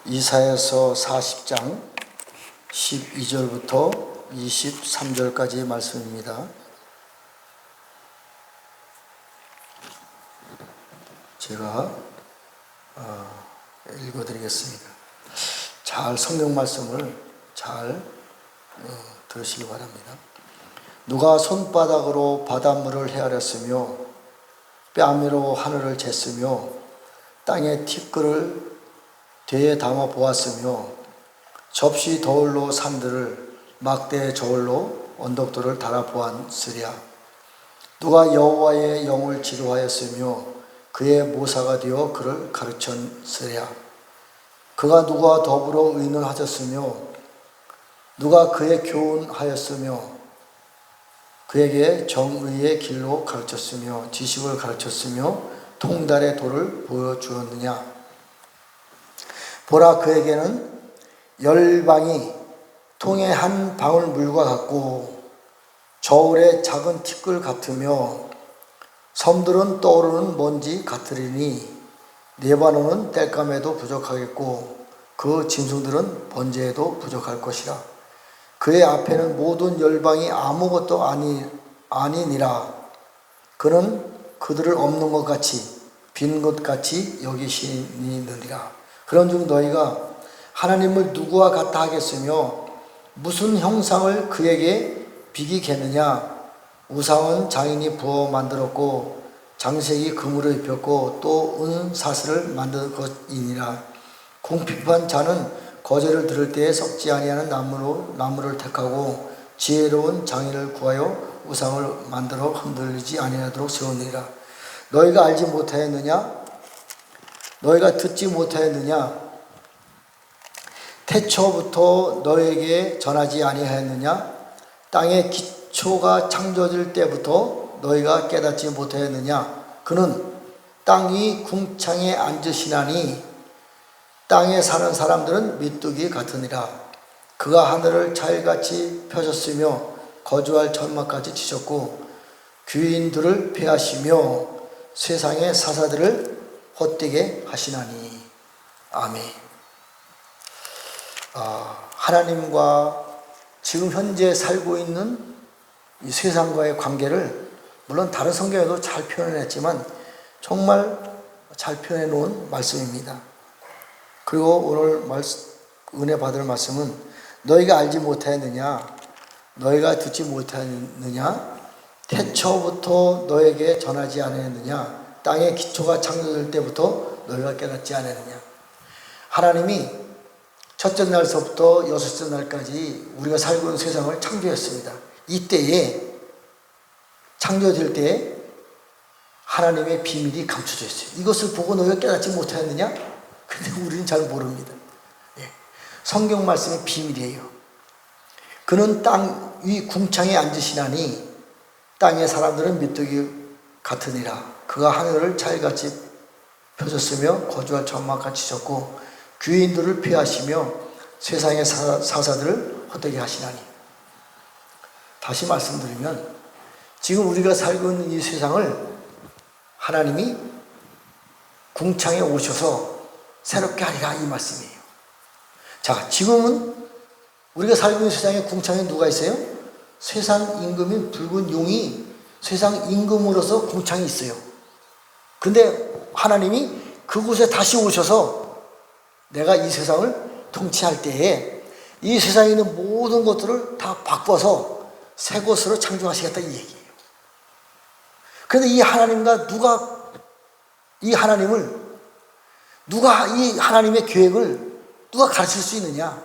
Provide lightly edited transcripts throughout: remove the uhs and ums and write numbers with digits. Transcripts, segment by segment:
이사야서 40장 12절부터 23절까지의 말씀입니다. 제가 읽어드리겠습니다. 잘 성경 말씀을 잘 들으시기 바랍니다. 누가 손바닥으로 바닷물을 헤아렸으며 뺨으로 하늘을 쟀으며 땅의 티끌을 되에 담아 보았으며 접시 저울로 산들을 막대 저울로 언덕들을 달아 보았으랴. 누가 여호와의 영을 지도하였으며 그의 모사가 되어 그를 가르쳤으랴. 그가 누구와 더불어 의논하셨으며 누가 그의 교훈하였으며 그에게 정의의 길로 가르쳤으며 지식을 가르쳤으며 통달의 도를 보여주었느냐. 보라, 그에게는 열방이 통의 한 방울 물과 같고 저울의 작은 티끌 같으며 섬들은 떠오르는 먼지 같으리니 레바논은 땔감에도 부족하겠고 그 짐승들은 번제에도 부족할 것이라. 그의 앞에는 모든 열방이 아무것도 아니니라. 그는 그들을 없는 것 같이 빈 것 같이 여기시느니라. 그런즉 너희가 하나님을 누구와 같다 하겠으며 무슨 형상을 그에게 비기겠느냐. 우상은 장인이 부어 만들었고 장색이 금으로 입혔고 또 은사슬을 만든 것이니라. 궁핍한 자는 거제를 들을 때에 썩지 아니하는 나무를 택하고 지혜로운 장인을 구하여 우상을 만들어 흔들리지 아니하도록 세우느니라. 너희가 알지 못하였느냐? 너희가 듣지 못하였느냐? 태초부터 너에게 전하지 아니하였느냐? 땅의 기초가 창조될 때부터 너희가 깨닫지 못하였느냐? 그는 땅이 궁창에 앉으시나니 땅에 사는 사람들은 미뚜기 같으니라. 그가 하늘을 자일같이 펴셨으며 거주할 천막같이 치셨고 귀인들을 폐하시며 세상의 사사들을 헛되게 하시나니. 아멘. 하나님과 지금 현재 살고 있는 이 세상과의 관계를 물론 다른 성경에도 잘 표현했지만 정말 잘 표현해 놓은 말씀입니다. 그리고 오늘 은혜 받을 말씀은 너희가 알지 못하였느냐? 너희가 듣지 못하였느냐? 태초부터 너에게 전하지 않았느냐? 땅의 기초가 창조될 때부터 너희가 깨닫지 않았느냐? 하나님이 첫째 날서부터 여섯째 날까지 우리가 살고 있는 세상을 창조했습니다. 이때에 창조될 때에 하나님의 비밀이 감춰져 있어요. 이것을 보고 너희가 깨닫지 못하였느냐? 근데 우리는 잘 모릅니다. 성경 말씀의 비밀이에요. 그는 땅 위 궁창에 앉으시나니 땅의 사람들은 미뚜기 같으니라. 그가 하늘을 자일같이 펴셨으며 거주할 천막같이 치셨고 귀인들을 폐하시며 세상의 사사들을 헛되게 하시나니. 다시 말씀드리면 지금 우리가 살고 있는 이 세상을 하나님이 궁창에 오셔서 새롭게 하리라, 이 말씀이에요. 자, 지금은 우리가 살고 있는 세상에 궁창에 누가 있어요? 세상 임금인 붉은 용이 세상 임금으로서 궁창이 있어요. 근데 하나님이 그곳에 다시 오셔서 내가 이 세상을 통치할 때에 이 세상에 있는 모든 것들을 다 바꿔서 새 것으로 창조하시겠다, 이 얘기예요. 그런데 이 하나님과 이 하나님의 계획을 누가 가르칠 수 있느냐?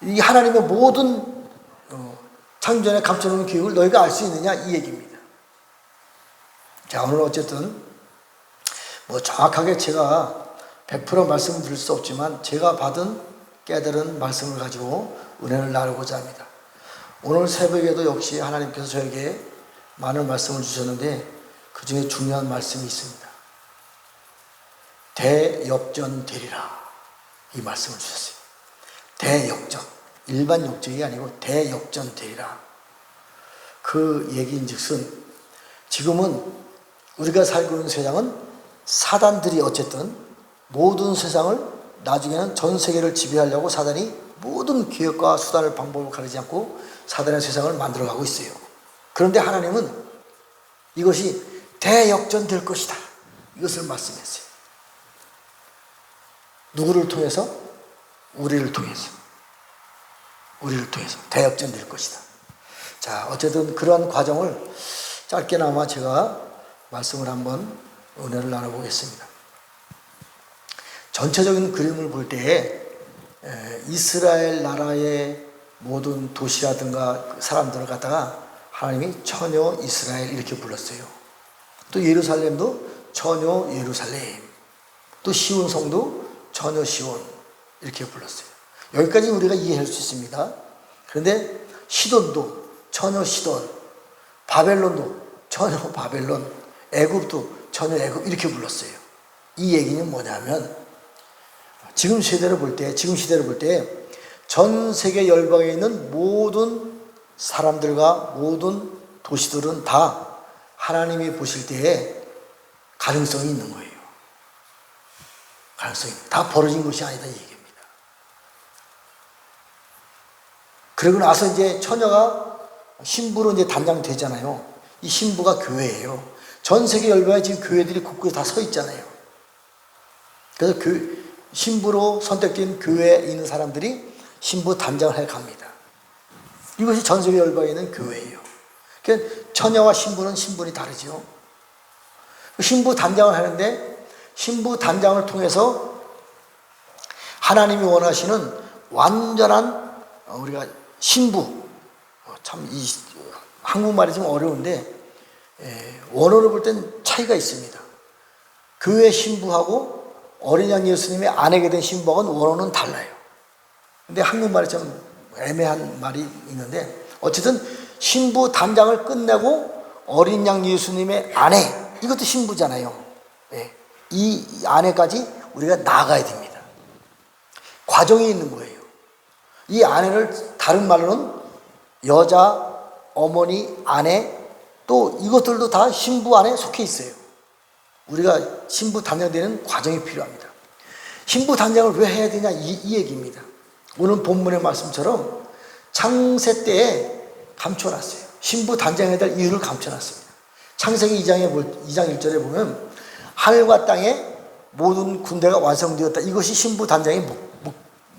이 하나님의 모든 창조전에 감춰놓은 계획을 너희가 알 수 있느냐, 이 얘기입니다. 자, 오늘 어쨌든 정확하게 제가 100% 말씀을 드릴 수 없지만 제가 깨달은 말씀을 가지고 은혜를 나누고자 합니다. 오늘 새벽에도 역시 하나님께서 저에게 많은 말씀을 주셨는데 그 중에 중요한 말씀이 있습니다. 대역전되리라, 이 말씀을 주셨어요. 대역전, 일반 역전이 아니고 대역전되리라. 그 얘기인즉슨 지금은 우리가 살고 있는 세상은 사단들이 어쨌든 모든 세상을 나중에는 전 세계를 지배하려고 사단이 모든 기획과 수단을 방법을 가리지 않고 사단의 세상을 만들어가고 있어요. 그런데 하나님은 이것이 대역전될 것이다, 이것을 말씀했어요. 누구를 통해서? 우리를 통해서 대역전될 것이다. 자, 어쨌든 그러한 과정을 짧게나마 제가 말씀을 한번 은혜를 나눠보겠습니다. 전체적인 그림을 볼 때에 이스라엘 나라의 모든 도시라든가 사람들을 갖다가 하나님이 처녀 이스라엘 이렇게 불렀어요. 또 예루살렘도 처녀 예루살렘, 또 시온 성도 처녀 시온 이렇게 불렀어요. 여기까지 우리가 이해할 수 있습니다. 그런데 시돈도 처녀 시돈, 바벨론도 처녀 바벨론, 애굽도 처녀 애굽 이렇게 불렀어요. 이 얘기는 뭐냐면 지금 시대를 볼 때 전 세계 열방에 있는 모든 사람들과 모든 도시들은 다 하나님이 보실 때에 가능성이 있는 거예요. 가능성이 다 벌어진 것이 아니다, 이 얘기입니다. 그러고 나서 이제 처녀가 신부로 이제 단장되잖아요. 이 신부가 교회예요. 전 세계 열방에 지금 교회들이 곳곳에 다 서 있잖아요. 그래서 신부로 선택된 교회에 있는 사람들이 신부 단장을 해 갑니다. 이것이 전 세계 열방에 있는 교회예요. 그러니까 처녀와 신분이 다르죠. 신부 단장을 하는데 신부 단장을 통해서 하나님이 원하시는 완전한 우리가 신부, 참 이 한국말이 좀 어려운데 원어를 볼 땐 차이가 있습니다. 교회 신부하고 어린 양 예수님의 아내가 된 신부하고는 원어는 달라요. 근데 한국말이 좀 애매한 말이 있는데 어쨌든 신부 단장을 끝내고 어린 양 예수님의 아내, 이것도 신부잖아요. 이 아내까지 우리가 나아가야 됩니다. 과정이 있는 거예요. 이 아내를 다른 말로는 여자, 어머니, 아내, 또 이것들도 다 신부 안에 속해 있어요. 우리가 신부 단장되는 과정이 필요합니다. 신부 단장을 왜 해야 되냐, 이 얘기입니다. 오늘 본문의 말씀처럼 창세 때에 감춰놨어요. 신부 단장해야 될 이유를 감춰놨습니다. 창세기 2장 1절에 보면 하늘과 땅의 모든 군대가 완성되었다. 이것이 신부 단장의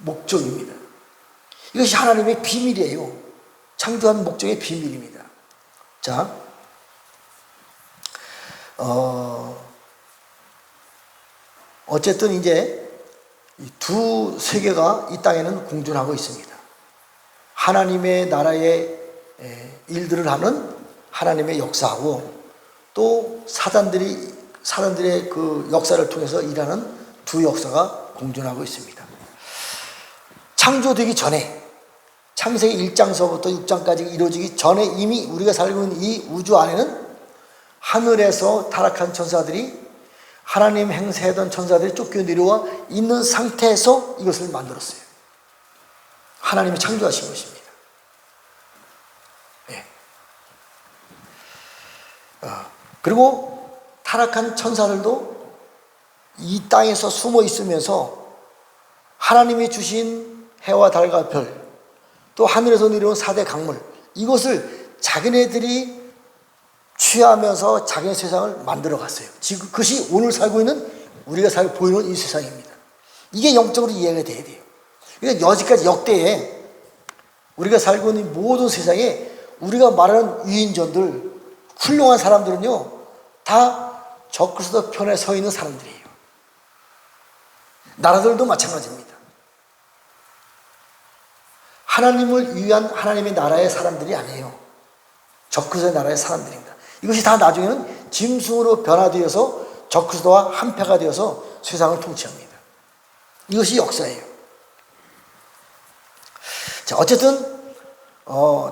목적입니다. 이것이 하나님의 비밀이에요. 창조한 목적의 비밀입니다. 자, 어쨌든 이제 두 세계가 이 땅에는 공존하고 있습니다. 하나님의 나라의 일들을 하는 하나님의 역사하고 또 사단들의 그 역사를 통해서 일하는 두 역사가 공존하고 있습니다. 창조되기 전에 창세기 1장서부터 6장까지 이루어지기 전에 이미 우리가 살고 있는 이 우주 안에는 하늘에서 타락한 천사들이 하나님 행세하던 천사들이 쫓겨 내려와 있는 상태에서 이것을 만들었어요. 하나님이 창조하신 것입니다. 그리고 타락한 천사들도 이 땅에서 숨어 있으면서 하나님이 주신 해와 달과 별, 또 하늘에서 내려온 4대 강물, 이것을 자기네들이 취하면서 자기네 세상을 만들어 갔어요. 지금 그것이 오늘 살고 있는 우리가 보이는 이 세상입니다. 이게 영적으로 이해가 돼야 돼요. 그러니까 여지까지 역대에 우리가 살고 있는 모든 세상에 우리가 말하는 위인전들, 훌륭한 사람들은요, 다 적그리스도 편에 서 있는 사람들이에요. 나라들도 마찬가지입니다. 하나님을 위한 하나님의 나라의 사람들이 아니에요. 적그리스도의 나라의 사람들입니다. 이것이 다 나중에는 짐승으로 변화되어서 적그리스도와 한패가 되어서 세상을 통치합니다. 이것이 역사예요. 자, 어쨌든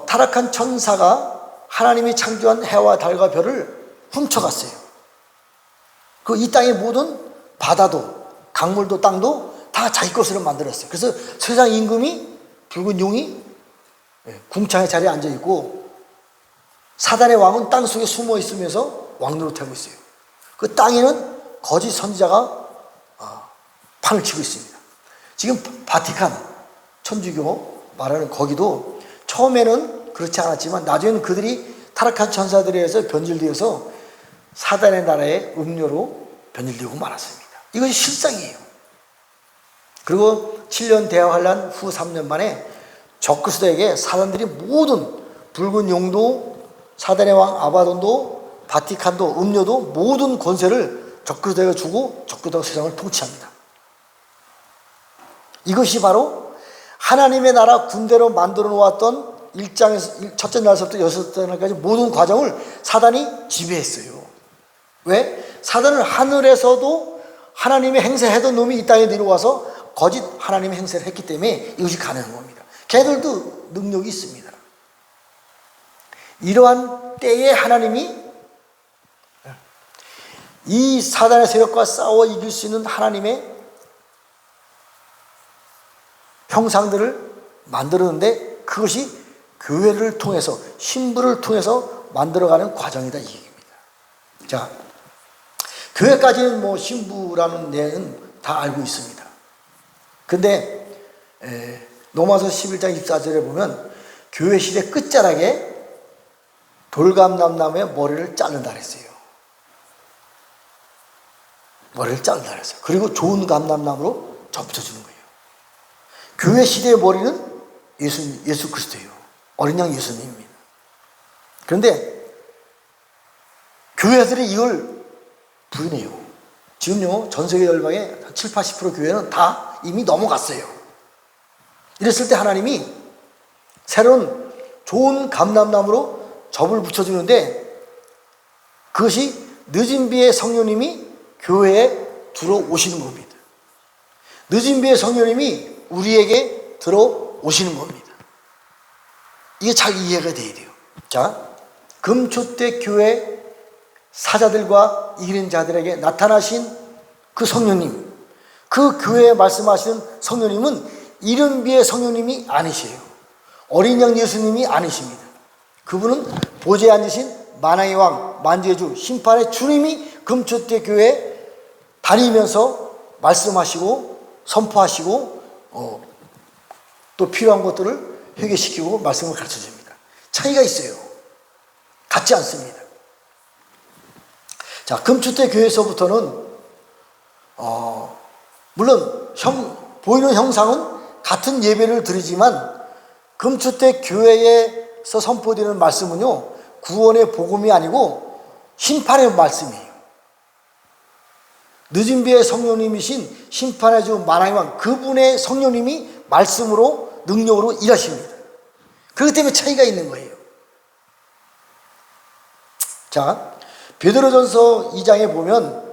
타락한 천사가 하나님이 창조한 해와 달과 별을 훔쳐갔어요. 그 이 땅의 모든 바다도 강물도 땅도 다 자기 것으로 만들었어요. 그래서 세상 임금이 붉은 용이 궁창의 자리에 앉아 있고 사단의 왕은 땅 속에 숨어 있으면서 왕노릇하고 있어요. 그 땅에는 거짓 선지자가 판을 치고 있습니다. 지금 바티칸 천주교 말하는 거기도 처음에는 그렇지 않았지만 나중에는 그들이 타락한 천사들에 의해서 변질되어서 사단의 나라의 음료로 변질되고 말았습니다. 이것이 실상이에요. 그리고 7년 대환란 후 3년 만에 적그리스도에게 사단들이 모든 붉은 용도, 사단의 왕 아바돈도, 바티칸도, 음료도 모든 권세를 적그리스도에게 주고 적그리스도가 세상을 통치합니다. 이것이 바로 하나님의 나라 군대로 만들어 놓았던 1장에서 첫째 날서부터 여섯째 날까지 모든 과정을 사단이 지배했어요. 왜? 사단은 하늘에서도 하나님의 행세하던 놈이 이 땅에 내려와서 거짓 하나님의 행세를 했기 때문에 이것이 가능한 겁니다. 걔들도 능력이 있습니다. 이러한 때에 하나님이 이 사단의 세력과 싸워 이길 수 있는 하나님의 형상들을 만들었는데 그것이 교회를 통해서 신부를 통해서 만들어가는 과정이다 이 얘기입니다. 자, 교회까지는 뭐 신부라는 내용은 다 알고 있습니다. 근데 로마서 11장 24절에 보면 교회 시대 끝자락에 돌감람나무의 머리를 자른다 그랬어요. 머리를 자른다 그랬어요. 그리고 좋은 감람나무로 접붙여주는 거예요. 교회 시대의 머리는 예수 그리스도예요. 어린 양 예수님입니다. 그런데 교회들이 이걸 부인해요. 지금요 전 세계 열방의 7, 80% 교회는 다 이미 넘어갔어요. 이랬을 때 하나님이 새로운 좋은 감람나무로 접을 붙여주는데 그것이 늦은 비의 성령님이 교회에 들어오시는 겁니다. 늦은 비의 성령님이 우리에게 들어오시는 겁니다. 이게 잘 이해가 돼야 돼요. 자, 금초대 교회 사자들과 이기는 자들에게 나타나신 그 성령님, 그 교회에 말씀하시는 성령님은 이른비의 성령님이 아니세요. 어린 양 예수님이 아니십니다. 그분은 보좌에 앉으신 만왕의 왕, 만주의 주, 심판의 주님이 금초대 교회에 다니면서 말씀하시고 선포하시고 또 필요한 것들을 회개시키고 말씀을 가르쳐줍니다. 차이가 있어요. 같지 않습니다. 자, 금초대 교회에서부터는 물론 보이는 형상은 같은 예배를 드리지만 금초대 교회에서 선포되는 말씀은요 구원의 복음이 아니고 심판의 말씀이에요. 늦은 비의 성령님이신 심판의 주 만왕의 왕 그분의 성령님이 말씀으로 능력으로 일하십니다. 그렇기 때문에 차이가 있는 거예요. 자, 베드로전서 2장에 보면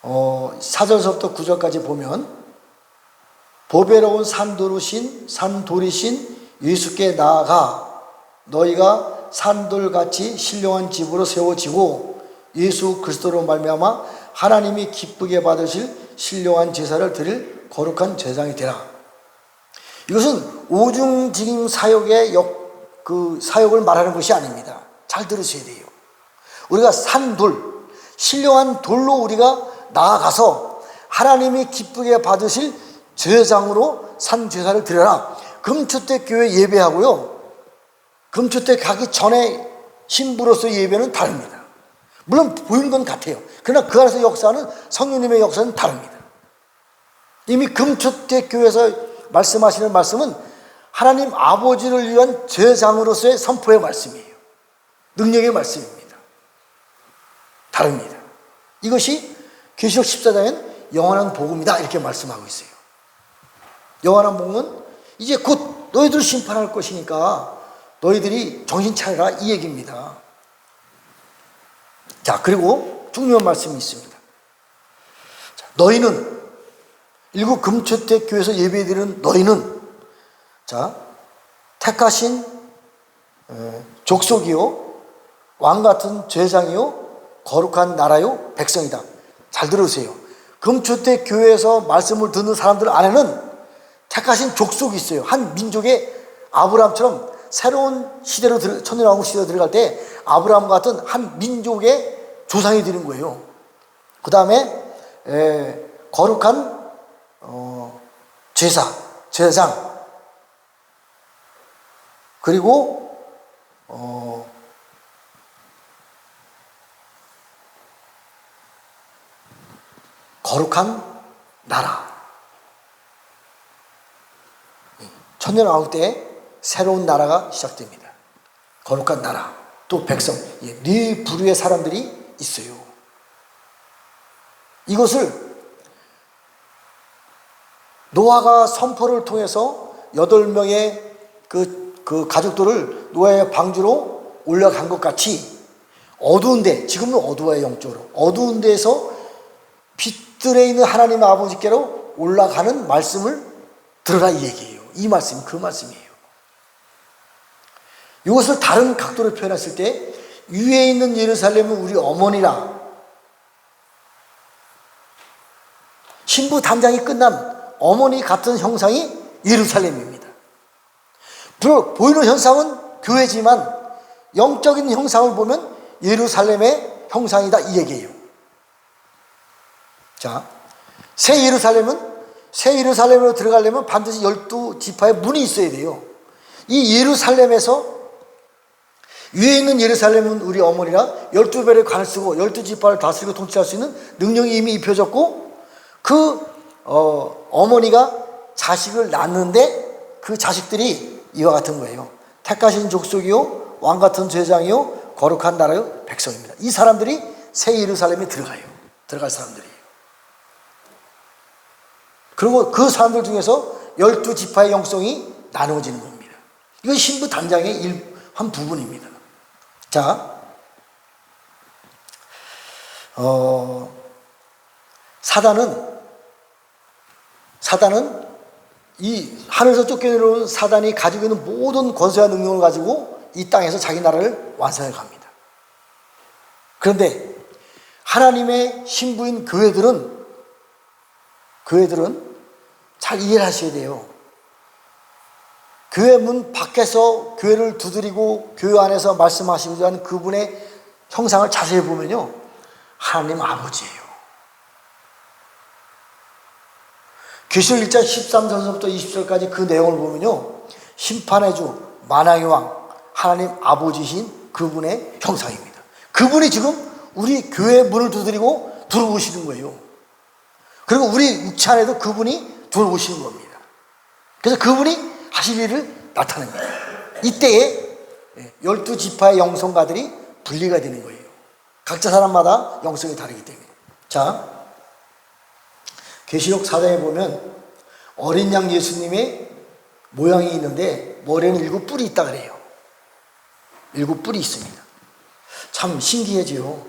4절서부터 9절까지 보면 보배로운 산돌이신 예수께 나아가 너희가 산돌같이 신령한 집으로 세워지고 예수 그리스도로 말미암아 하나님이 기쁘게 받으실 신령한 제사를 드릴 거룩한 제사장이 되라. 이것은 오중직임 사역의 그 사역을 말하는 것이 아닙니다. 잘 들으셔야 돼요. 우리가 산돌, 신령한 돌로 우리가 나아가서 하나님이 기쁘게 받으실 제사장으로 산 제사를 드려라. 금초대 교회 예배하고요, 금초대 가기 전에 신부로서 예배는 다릅니다. 물론 보이는 건 같아요. 그러나 그 안에서 역사는 성령님의 역사는 다릅니다. 이미 금초대 교회에서 말씀하시는 말씀은 하나님 아버지를 위한 제사장으로서의 선포의 말씀이에요. 능력의 말씀입니다. 다릅니다. 이것이 계시록 14장엔 영원한 복음이다 이렇게 말씀하고 있어요. 영원한 복음은 이제 곧 너희들을 심판할 것이니까 너희들이 정신 차려라 이 얘기입니다. 자, 그리고 중요한 말씀이 있습니다. 자, 너희는 일곱 금초대 교회에서 예배드리는 너희는 자, 택하신 족속이요 왕같은 제사장이요 거룩한 나라요 백성이다. 잘 들으세요. 금초대 교회에서 말씀을 듣는 사람들 안에는 택하신 족속이 있어요. 한 민족의 아브라함처럼 새로운 시대로 천년왕국 시대로 들어갈 때 아브라함 같은 한 민족의 조상이 되는 거예요. 그 다음에 거룩한 제사장, 그리고 거룩한 나라. 천년왕국 때 새로운 나라가 시작됩니다. 거룩한 나라, 또 백성, 네 부류의 사람들이 있어요. 이것을 노아가 선포를 통해서 8명의 그 가족들을 노아의 방주로 올라간 것 같이 어두운데, 지금은 어두워요. 영적으로 어두운 데에서 빛들에 있는 하나님 아버지께로 올라가는 말씀을 들으라, 이 얘기예요. 이 말씀이 그 말씀이에요. 이것을 다른 각도로 표현했을 때, 위에 있는 예루살렘은 우리 어머니라, 신부 단장이 끝난 어머니 같은 형상이 예루살렘입니다. 보이는 형상은 교회지만 영적인 형상을 보면 예루살렘의 형상이다, 이 얘기예요. 자, 새 예루살렘으로 들어가려면 반드시 12지파의 문이 있어야 돼요. 이 예루살렘에서, 위에 있는 예루살렘은 우리 어머니라 12별의 관을 쓰고 12지파를 다스리고 통치할 수 있는 능력이 이미 입혀졌고, 어머니가 자식을 낳는데 그 자식들이 이와 같은 거예요. 택하신 족속이요, 왕같은 제장이요, 거룩한 나라요, 백성입니다. 이 사람들이 새 예루살렘에 들어갈 사람들이에요. 그리고 그 사람들 중에서 12지파의 영성이 나누어지는 겁니다. 이건 신부 단장의 한 부분입니다. 자, 사단은 이 하늘에서 쫓겨내려온 사단이 가지고 있는 모든 권세와 능력을 가지고 이 땅에서 자기 나라를 완성해 갑니다. 그런데 하나님의 신부인 교회들은 잘 이해를 하셔야 돼요. 교회 문 밖에서 교회를 두드리고 교회 안에서 말씀하시고자 하는 그분의 형상을 자세히 보면요, 하나님 아버지예요. 계시록 1장 13절부터 20절까지 그 내용을 보면요, 심판의 주, 만왕의 왕, 하나님 아버지신 그분의 형상입니다. 그분이 지금 우리 교회 문을 두드리고 들어오시는 거예요. 그리고 우리 육체 안에도 그분이 들어오시는 겁니다. 그래서 그분이 하실 일을 나타냅니다. 이때에 12지파의 영성가들이 분리가 되는 거예요. 각자 사람마다 영성이 다르기 때문에. 자, 계시록 4장에 보면 어린 양 예수님의 모양이 있는데 머리에는 7뿔이 있다 그래요. 7뿔이 있습니다. 참 신기해지요.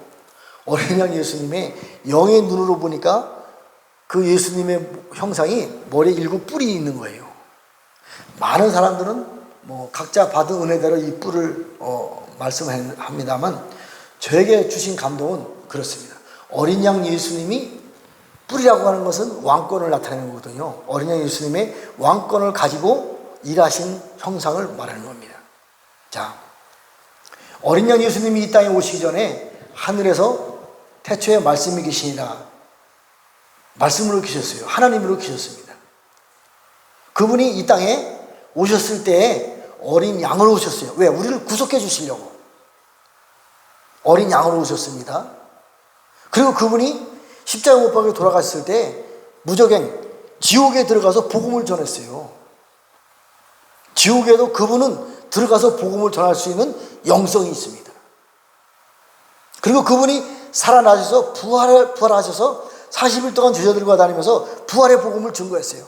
어린 양 예수님의 영의 눈으로 보니까 그 예수님의 형상이 머리에 7뿔이 있는 거예요. 많은 사람들은 각자 받은 은혜대로 이 뿔을 말씀합니다만, 저에게 주신 감동은 그렇습니다. 어린 양 예수님이 뿔이라고 하는 것은 왕권을 나타내는 거거든요. 어린 양 예수님의 왕권을 가지고 일하신 형상을 말하는 겁니다. 자, 어린 양 예수님이 이 땅에 오시기 전에 하늘에서 태초에 말씀이 계시니라, 말씀으로 계셨어요. 하나님으로 계셨습니다. 그분이 이 땅에 오셨을 때에 어린 양으로 오셨어요. 왜? 우리를 구속해 주시려고 어린 양으로 오셨습니다. 그리고 그분이 십자가 못 박혀 돌아갔을 때 무적행 지옥에 들어가서 복음을 전했어요. 지옥에도 그분은 들어가서 복음을 전할 수 있는 영성이 있습니다. 그리고 그분이 살아나셔서 부활하셔서 40일 동안 제자들과 다니면서 부활의 복음을 증거했어요.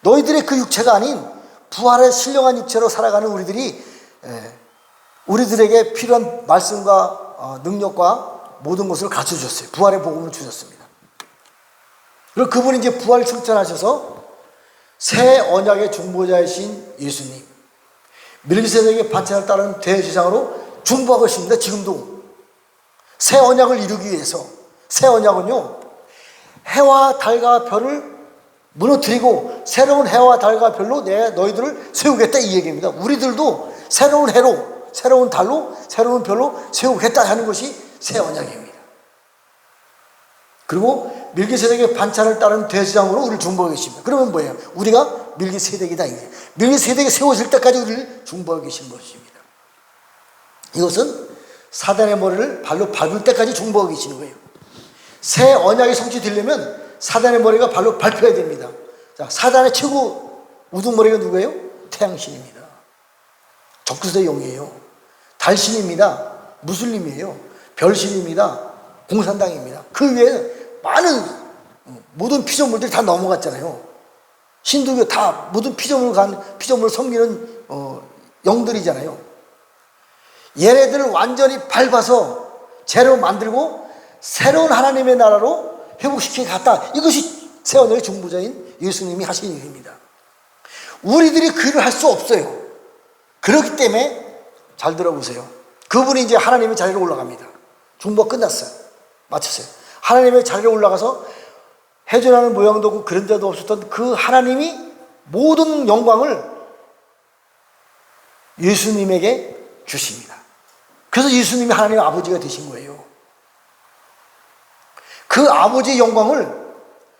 너희들의 그 육체가 아닌 부활의 신령한 육체로 살아가는 우리들에게 필요한 말씀과 능력과 모든 것을 가르쳐 주셨어요. 부활의 복음을 주셨습니다. 그리고 그분이 이제 부활을 성찬하셔서 새 언약의 중보자이신 예수님, 멜기세덱의 반찬을 따르는 대제사장으로 중보하고 있습니다. 지금도 새 언약을 이루기 위해서. 새 언약은요, 해와 달과 별을 무너뜨리고 새로운 해와 달과 별로 너희들을 세우겠다, 이 얘기입니다. 우리들도 새로운 해로, 새로운 달로, 새로운 별로 세우겠다 하는 것이 새 언약입니다. 그리고 밀기세덱의 반차를 따른 대제사장으로 우리를 중보하고 계십니다. 그러면 뭐예요? 우리가 밀기세덱이다. 밀기세덱이 세워질 때까지 우리를 중보하고 계신 것입니다. 이것은 사단의 머리를 발로 밟을 때까지 중보하고 계시는 거예요. 새 언약이 성취되려면 사단의 머리가 발로 밟혀야 됩니다. 자, 사단의 최고 우두머리가 누구예요? 태양신입니다. 적그리스도의 영이에요. 달신입니다. 무슬림이에요. 별신입니다. 공산당입니다. 그 외에 많은 모든 피조물들이 다 넘어갔잖아요. 힌두교 다 모든 피조물을 섬기는 영들이잖아요. 얘네들을 완전히 밟아서 재로 만들고 새로운 하나님의 나라로 회복시켜 갔다. 이것이 새 언약의 중보자인 예수님이 하신 일입니다. 우리들이 그 일을 할 수 없어요. 그렇기 때문에 잘 들어보세요. 그분이 이제 하나님의 자리로 올라갑니다. 중보가 끝났어요. 마쳤어요. 하나님의 자리로 올라가서 해전하는 모양도 없고 그런 데도 없었던 그 하나님이 모든 영광을 예수님에게 주십니다. 그래서 예수님이 하나님의 아버지가 되신 거예요. 그 아버지의 영광을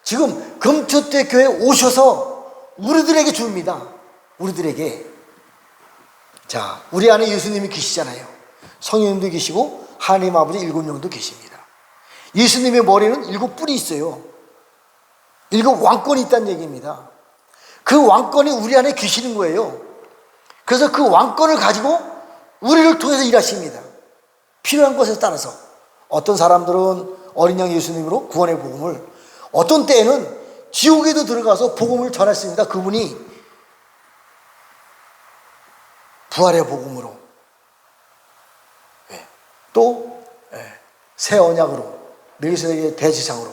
지금 금초대 교회에 오셔서 우리들에게 줍니다. 우리들에게. 자, 우리 안에 예수님이 계시잖아요. 성령님도 계시고 하나님 아버지 7명도 계십니다. 예수님의 머리는 7뿔이 있어요. 7 왕권이 있다는 얘기입니다. 그 왕권이 우리 안에 계시는 거예요. 그래서 그 왕권을 가지고 우리를 통해서 일하십니다. 필요한 것에 따라서. 어떤 사람들은 어린 양 예수님으로 구원의 복음을, 어떤 때에는 지옥에도 들어가서 복음을 전했습니다. 그분이 부활의 복음으로, 또 새 언약으로, 멜기세덱의 대제사장으로,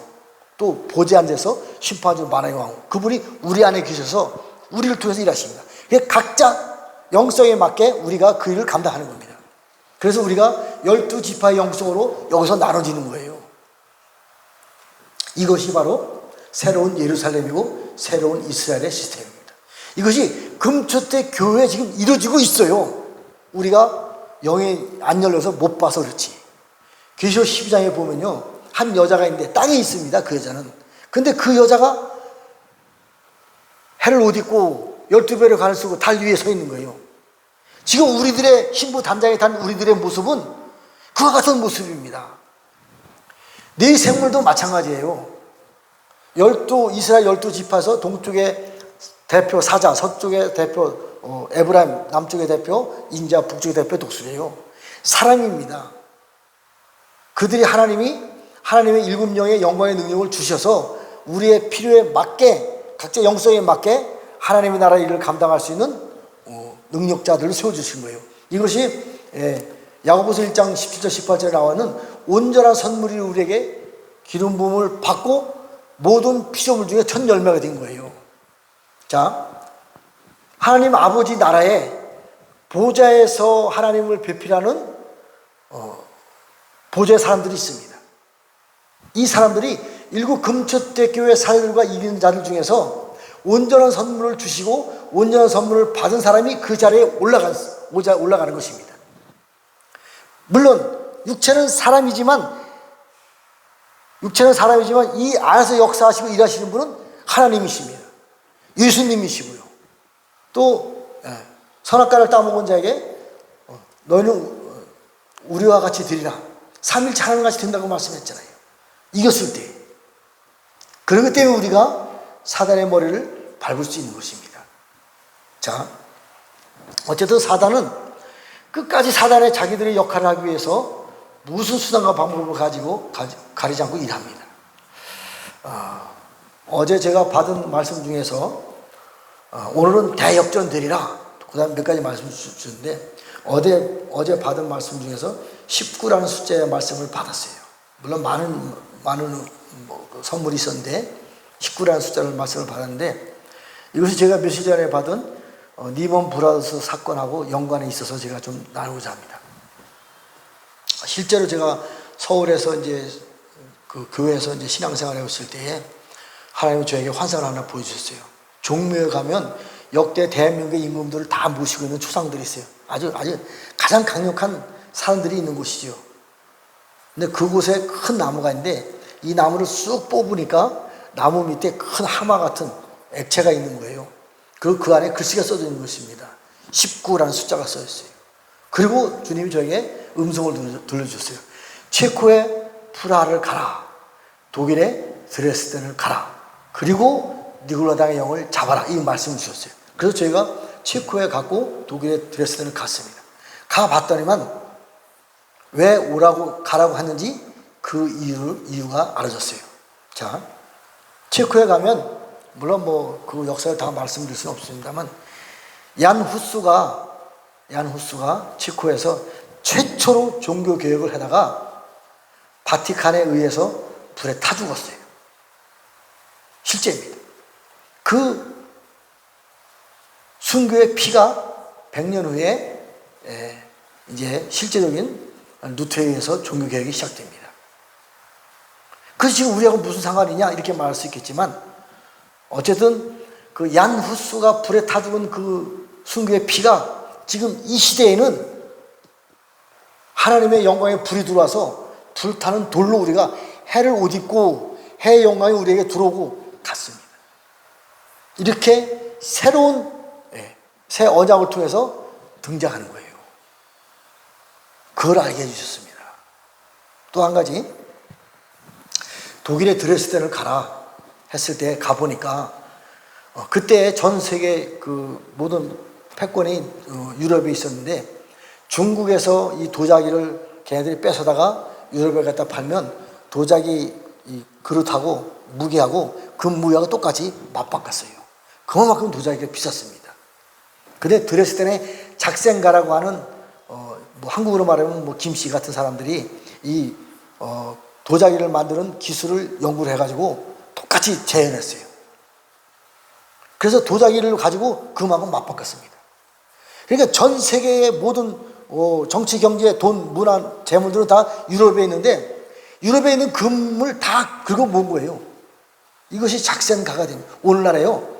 또 보좌에 앉아서 심판주 만왕의 왕, 그분이 우리 안에 계셔서 우리를 통해서 일하십니다. 각자 영성에 맞게 우리가 그 일을 감당하는 겁니다. 그래서 우리가 12지파의 영성으로 여기서 나눠지는 거예요. 이것이 바로 새로운 예루살렘이고 새로운 이스라엘의 시스템입니다. 이것이 금초대 교회에 지금 이루어지고 있어요. 우리가 영이 안 열려서 못 봐서 그렇지. 계시록 12장에 보면요, 한 여자가 있는데 땅에 있습니다. 그 여자는. 근데 그 여자가 해를 옷 입고 12배를 관을 쓰고 달 위에 서 있는 거예요. 지금 우리들의 신부 단장에 단 우리들의 모습은 그와 같은 모습입니다. 네 생물도 마찬가지예요. 이스라엘 12지파에서 동쪽의 대표 사자, 서쪽의 대표 에브라임, 남쪽의 대표 인자, 북쪽의 대표 독수리예요. 사람입니다. 그들이 하나님의 7명의 영광의 능력을 주셔서 우리의 필요에 맞게, 각자 영성에 맞게 하나님의 나라 일을 감당할 수 있는 능력자들을 세워주신 거예요. 이것이 야고보서 1장 17절 18절에 나와는 온전한 선물이 우리에게 기름 부음을 받고 모든 피조물 중에 첫 열매가 된 거예요. 자, 하나님 아버지 나라에 보좌에서 하나님을 배필하는 보좌의 사람들이 있습니다. 이 사람들이 7 금초대 교회 사회들과 이기는 자들 중에서 온전한 선물을 주시고 온전한 선물을 받은 사람이 그 자리에 올라가는 것입니다. 물론 육체는 사람이지만 이 안에서 역사하시고 일하시는 분은 하나님이십니다. 예수님이시고요. 또 선악과를 따먹은 자에게 너희는 우리와 같이 되리라. 3일째 하나님 같이 된다고 말씀했잖아요. 이겼을 때. 그렇기 때문에 우리가 사단의 머리를 밟을 수 있는 것입니다. 자, 어쨌든 사단은 끝까지 사단의 자기들의 역할을 하기 위해서 무슨 수단과 방법을 가지고 가리지 않고 일합니다. 어제 제가 받은 말씀 중에서 오늘은 대역전 되리라. 그 다음에 몇 가지 말씀 주셨는데 어제 받은 말씀 중에서 19라는 숫자의 말씀을 받았어요. 물론 많은 선물이 있었는데 19라는 숫자를 말씀을 받았는데 이것이 제가 며칠 전에 받은 리먼 브라더스 사건하고 연관에 있어서 제가 좀 나누고자 합니다. 실제로 제가 서울에서 이제 그 교회에서 이제 신앙생활을 했을 때에 하나님이 저에게 환상을 하나 보여주셨어요. 종묘에 가면 역대 대한민국의 임금들을 다 모시고 있는 초상들이 있어요. 아주 가장 강력한 사람들이 있는 곳이죠. 근데 그곳에 큰 나무가 있는데 이 나무를 쑥 뽑으니까 나무 밑에 큰 하마 같은 액체가 있는 거예요. 그리고 그 안에 글씨가 써져 있는 것입니다. 19라는 숫자가 써 있어요. 그리고 주님이 저에게 음성을 들려주셨어요. 체코의 프라하를 가라. 독일의 드레스덴을 가라. 그리고 니골라당의 영을 잡아라. 이 말씀을 주셨어요. 그래서 저희가 체코에 갔고 독일의 드레스덴을 갔습니다. 가봤더니만 왜 오라고 가라고 했는지 그 이유가 알아졌어요. 자, 체코에 가면 물론 뭐 그 역사를 다 말씀드릴 수는 없습니다만 얀 후스가 체코에서 최초로 종교 개혁을 하다가 바티칸에 의해서 불에 타 죽었어요. 실제입니다. 그 순교의 피가 100년 후에 이제 실제적인 루터에 의해서 종교 개혁이 시작됩니다. 그래서 지금 우리하고 무슨 상관이냐 이렇게 말할 수 있겠지만 어쨌든 그 얀 후스가 불에 타 죽은 그 순교의 피가 지금 이 시대에는 하나님의 영광의 불이 들어와서 불타는 돌로 우리가 해를 옷 입고 해의 영광이 우리에게 들어오고 갔습니다. 이렇게 새로운 새 언약을 통해서 등장하는 거예요. 그걸 알게 해주셨습니다. 또 한 가지, 독일의 드레스덴을 가라 했을 때 가보니까 그때 전 세계 그 모든 패권이 유럽에 있었는데 중국에서 이 도자기를 걔네들이 뺏어다가 유럽에 갖다 팔면 도자기 이 그릇하고 무게하고 금무게하고 똑같이 맞바꿨어요. 그만큼 도자기가 비쌌습니다. 근데 드레스덴의 작센가라고 하는 뭐 한국으로 말하면 뭐 김씨 같은 사람들이 이 도자기를 만드는 기술을 연구를 해가지고 똑같이 재현했어요. 그래서 도자기를 가지고 그만큼 맞바꿨습니다. 그러니까 전 세계의 모든 정치, 경제, 돈, 문화, 재물들은 다 유럽에 있는데 유럽에 있는 금을 다 긁어 모은 거예요. 이것이 작센가가 된 오늘날에요.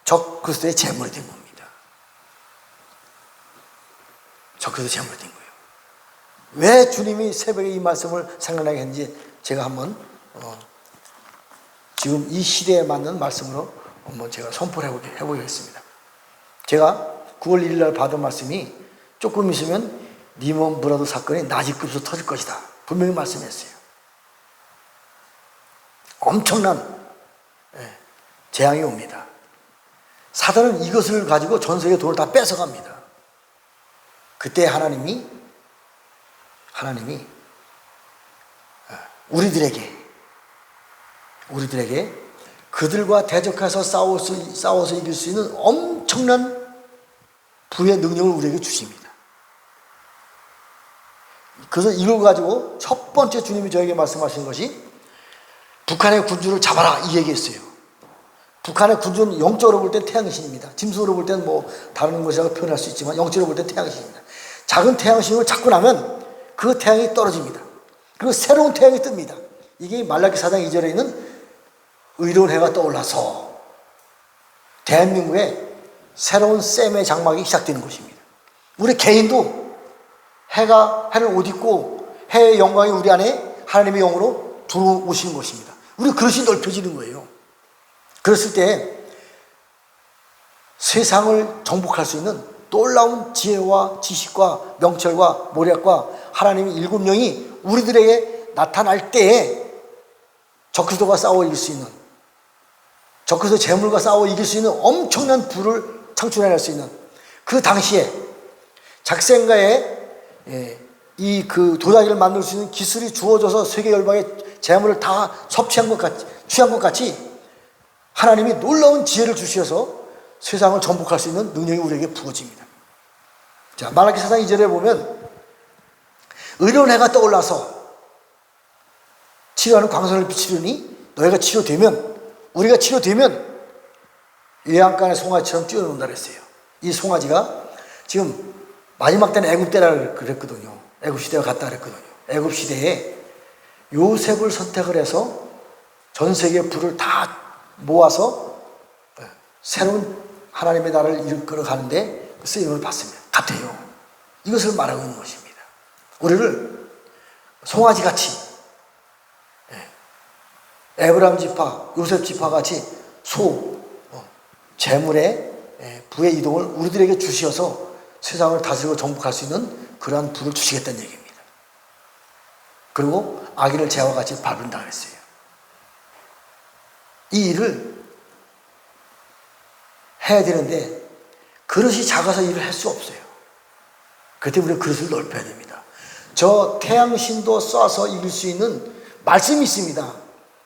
적 그리스도의 재물이 된 겁니다. 적 그리스도의 재물이 된 거예요. 왜 주님이 새벽에 이 말씀을 생각나게 했는지 제가 한번 지금 이 시대에 맞는 말씀으로 한번 제가 선포를 해보겠습니다. 제가 9월 1일 날 받은 말씀이 조금 있으면 리먼 브라더 사건이 나지급으로 터질 것이다. 분명히 말씀했어요. 엄청난 재앙이 옵니다. 사단은 이것을 가지고 전 세계 돈을 다 뺏어갑니다. 그때 하나님이 우리들에게 그들과 대적해서 싸워서 이길 수 있는 엄청난 부의 능력을 우리에게 주십니다. 그래서 이걸 가지고 첫 번째 주님이 저에게 말씀하신 것이 북한의 군주를 잡아라 이 얘기했어요. 북한의 군주는 영적으로 볼 땐 태양신입니다. 짐승으로 볼 때는 뭐 다른 것이라고 표현할 수 있지만 영적으로 볼 땐 태양신입니다. 작은 태양신을 잡고 나면 그 태양이 떨어집니다. 그리고 새로운 태양이 뜹니다. 이게 말라기 4장 2절에 있는 의로운 해가 떠올라서 대한민국에 새로운 셈의 장막이 시작되는 것입니다. 우리 개인도 해를 옷 입고 해의 영광이 우리 안에 하나님의 영으로 들어오시는 것입니다. 우리 그릇이 넓혀지는 거예요. 그랬을 때 세상을 정복할 수 있는 놀라운 지혜와 지식과 명철과 모략과 하나님의 일곱 영이 우리들에게 나타날 때에 적그리스도가 싸워 이길 수 있는, 적그리스도 재물과 싸워 이길 수 있는 엄청난 부를 창출해낼 수 있는 그 당시에 작센가에 이 그 도자기를 만들 수 있는 기술이 주어져서 세계 열방의 재물을 다 섭취한 것 같이, 취한 것 같이 하나님이 놀라운 지혜를 주셔서 세상을 정복할 수 있는 능력이 우리에게 부어집니다. 자, 말라기 4장 2절에 보면 의로운 해가 떠올라서 치료하는 광선을 비치려니 너희가 치료되면, 우리가 치료되면 외양간의 송아지처럼 뛰어논다 그랬어요. 이 송아지가 지금 마지막 때는 애굽 때라 그랬거든요. 애굽 시대가 갔다 그랬거든요. 애굽 시대에 요셉을 선택을 해서 전 세계 불을 다 모아서 새로운 하나님의 나라를 이끌어 가는데 쓰임을 받습니다. 같아요. 이것을 말하고 있는 것입니다. 우리를 송아지같이 에브람 지파, 요셉 지파 같이 재물의 부의 이동을 우리들에게 주시어서 세상을 다스리고 정복할 수 있는 그러한 부를 주시겠다는 얘기입니다. 그리고 아기를 재와 같이 밟은다 그랬어요. 이 일을 해야 되는데 그릇이 작아서 일을 할 수 없어요. 그때 우리가 그릇을 넓혀야 됩니다. 저 태양신도 쏴서 이길 수 있는 말씀이 있습니다.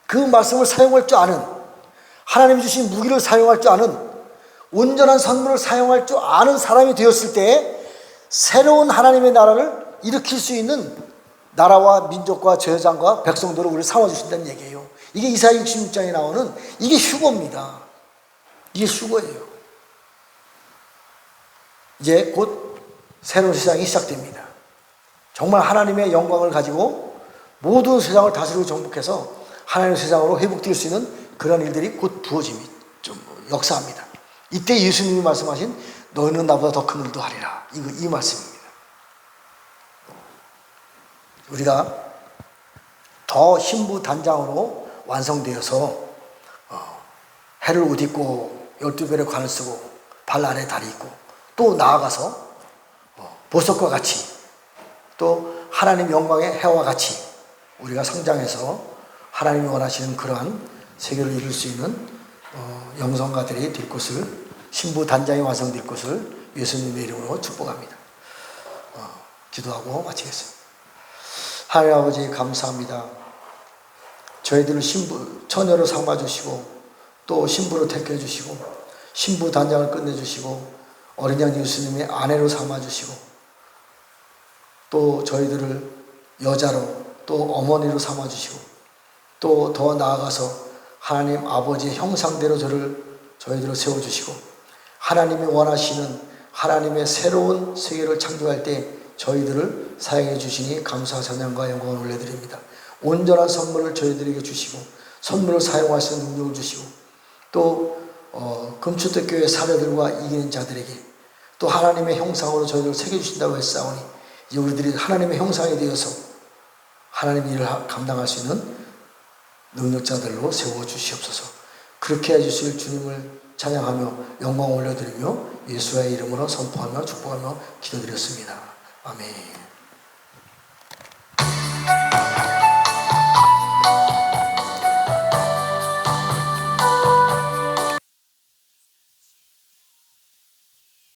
그 말씀을 사용할 줄 아는, 하나님이 주신 무기를 사용할 줄 아는, 온전한 선물을 사용할 줄 아는 사람이 되었을 때 새로운 하나님의 나라를 일으킬 수 있는 나라와 민족과 제사장과 백성들을 우리를 삼아주신다는 얘기예요. 이게 이사야 66장에 나오는 이게 휴거입니다. 이게 휴거예요. 이제 곧 새로운 세상이 시작됩니다. 정말 하나님의 영광을 가지고 모든 세상을 다스리고 정복해서 하나님의 세상으로 회복될 수 있는 그런 일들이 곧 부어짐이 좀 역사합니다. 이때 예수님이 말씀하신 너희는 나보다 더 큰 일도 하리라. 이 말씀입니다. 우리가 더 신부 단장으로 완성되어서 해를 옷 입고 12별의 관을 쓰고 발 아래 다리 있고 또 나아가서 보석과 같이 또 하나님 영광의 해와 같이 우리가 성장해서 하나님이 원하시는 그러한 세계를 이룰 수 있는 영성가들이 될 것을, 신부 단장이 완성될 것을 예수님의 이름으로 축복합니다. 기도하고 마치겠습니다. 하나님 아버지 감사합니다. 저희들을 신부, 처녀로 삼아주시고 또 신부로 택해주시고 신부 단장을 끝내주시고 어린 양 예수님의 아내로 삼아주시고 또 저희들을 여자로 또 어머니로 삼아주시고 또 더 나아가서 하나님 아버지의 형상대로 저희들을 세워주시고 하나님이 원하시는 하나님의 새로운 세계를 창조할 때 저희들을 사용해 주시니 감사 찬양과 영광을 올려드립니다. 온전한 선물을 저희들에게 주시고 선물을 사용할 수 있는 능력을 주시고 또 금초대교회 사례들과 이기는 자들에게 또 하나님의 형상으로 저희들을 새겨주신다고 했사오니 이제 우리들이 하나님의 형상이 되어서 하나님의 일을 감당할 수 있는 능력자들로 세워주시옵소서. 그렇게 해주실 주님을 찬양하며 영광 올려드리며 예수의 이름으로 선포하며 축복하며 기도드렸습니다. 아멘.